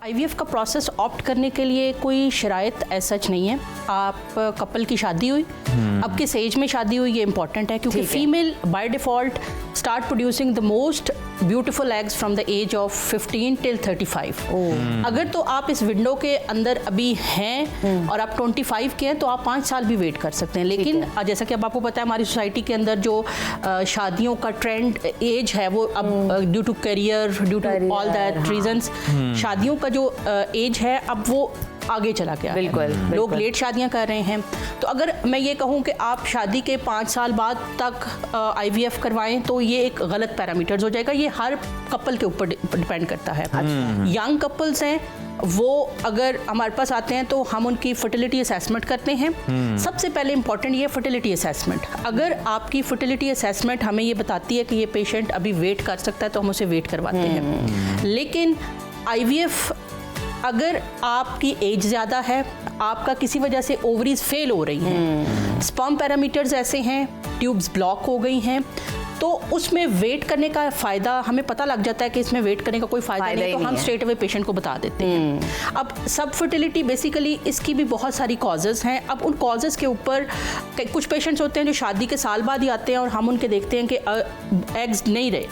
IVF का process opt करने के लिए कोई शराइत ऐसा सच नहीं है। आप कपल की शादी हुई, अब किस एज में शादी हुई ये इंपॉर्टेंट है, क्योंकि female by default start producing the most beautiful eggs from the age of 15 till 35। अगर तो आप इस विंडो के अंदर अभी हैं और आप 25 के हैं तो आप 5 साल भी वेट कर सकते हैं। लेकिन जैसा कि अब आपको पता है हमारी सोसाइटी के अंदर जो शादियों का ट्रेंड एज है वो अब due to career, due to all that reasons, शादियों का जो एज है अब वो आगे चला गया। बिल्कुल, लोग लेट शादियां कर रहे हैं। तो अगर मैं ये कहूँ कि आप शादी के 5 साल बाद तक आईवीएफ करवाएं तो ये एक गलत पैरामीटर्स हो जाएगा। ये हर कपल के ऊपर डिपेंड करता है। यंग कपल्स हैं वो अगर हमारे पास आते हैं तो हम उनकी फर्टिलिटी असेसमेंट करते हैं। सबसे पहले इंपॉर्टेंट ये फर्टिलिटी असेसमेंट। अगर आपकी फर्टिलिटी असेसमेंट हमें ये बताती है कि ये पेशेंट अभी वेट कर सकता है तो हम उसे वेट करवाते हैं। लेकिन आईवीएफ अगर आपकी एज ज़्यादा है, आपका किसी वजह से ओवरीज फेल हो रही हैं, स्पर्म पैरामीटर्स ऐसे हैं, ट्यूब्स ब्लॉक हो गई हैं, तो उसमें वेट करने का फ़ायदा हमें पता लग जाता है कि इसमें वेट करने का कोई फ़ायदा नहीं, तो हम स्ट्रेट अवे पेशेंट को बता देते हैं। अब सब फर्टिलिटी बेसिकली इसकी भी बहुत सारी कॉजेज़ हैं। अब उन कॉजेज़ के ऊपर कुछ पेशेंट्स होते हैं जो शादी के साल बाद ही आते हैं और हम उनके देखते हैं कि एग्स नहीं रहे,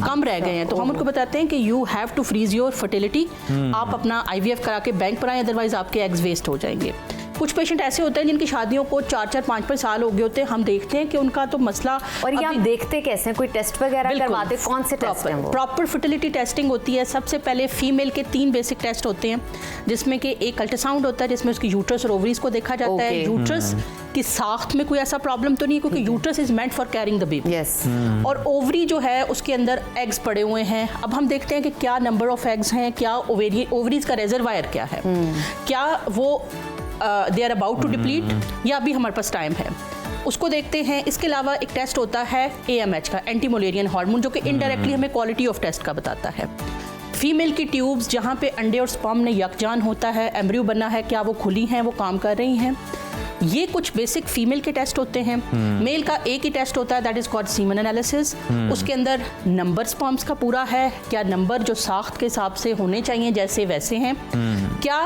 कम रह गए हैं, तो हम उनको बताते हैं कि you have to freeze your fertility, आप अपना आईवीएफ करा के बैंक पर आएँ, अदरवाइज आपके एग्स वेस्ट हो जाएंगे। कुछ पेशेंट ऐसे होते हैं जिनकी शादियों को 4-4, 5-5 साल हो गए होते हैं, हम देखते हैं कि उनका तो मसला। और ये आप देखते कैसे हैं? कोई टेस्ट वगैरह करवाते? कौन से टेस्ट हैं वो? प्रॉपर फर्टिलिटी टेस्टिंग होती है। सबसे पहले फीमेल के 3 बेसिक टेस्ट होते हैं, जिसमें कि एक अल्ट्रासाउंड होता है जिसमें उसकी यूट्रस और ओवरीज को देखा जाता है। यूट्रस की साख्त में कोई ऐसा प्रॉब्लम तो नहीं है, क्योंकि uterus is meant for carrying the baby. और ओवरी जो है उसके अंदर एग्स पड़े हुए हैं। अब हम देखते हैं कि क्या नंबर ऑफ एग्स हैं, क्या ओवरीज का रिजर्वायर क्या है, क्या वो they are about to deplete या अभी हमारे पास टाइम है, उसको देखते हैं। इसके अलावा एक टेस्ट होता है AMH का, एंटी मोलेरियन हार्मोन, जो कि इनडायरेक्टली हमें क्वालिटी ऑफ टेस्ट का बताता है। फीमेल की ट्यूब्स जहाँ पे अंडे और स्पर्म ने यकजान होता है, एम्ब्रियो बना है, क्या वो खुली हैं, वो काम कर रही हैं। ये कुछ बेसिक फीमेल के टेस्ट होते हैं। मेल का एक ही टेस्ट होता है, that is called semen analysis. उसके अंदर नंबर स्पर्म्स का पूरा है, क्या नंबर जो साख्त के हिसाब से होने चाहिए जैसे वैसे हैं, क्या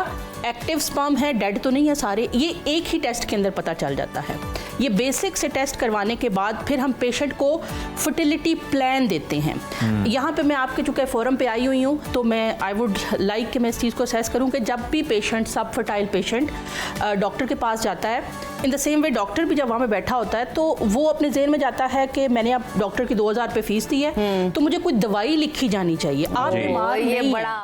एक्टिव स्पर्म है, डेड तो नहीं है सारे, ये एक ही टेस्ट के अंदर पता चल जाता है। ये बेसिक से टेस्ट करवाने के बाद फिर हम पेशेंट को फर्टिलिटी प्लान देते हैं। यहाँ पे मैं आपके चूँकि फोरम पे आई हुई हूँ तो मैं आई वुड लाइक कि मैं इस चीज़ को असेस करूँ कि जब भी पेशेंट, सब फर्टाइल पेशेंट डॉक्टर के पास जाता है, in the same way doctor भी जब वहाँ पे बैठा होता है तो वो अपने ज़हन में जाता है कि मैंने अब डॉक्टर की 2000 रुपये फीस दी है तो मुझे कोई दवाई लिखी जानी चाहिए। आप बीमार नहीं हैं।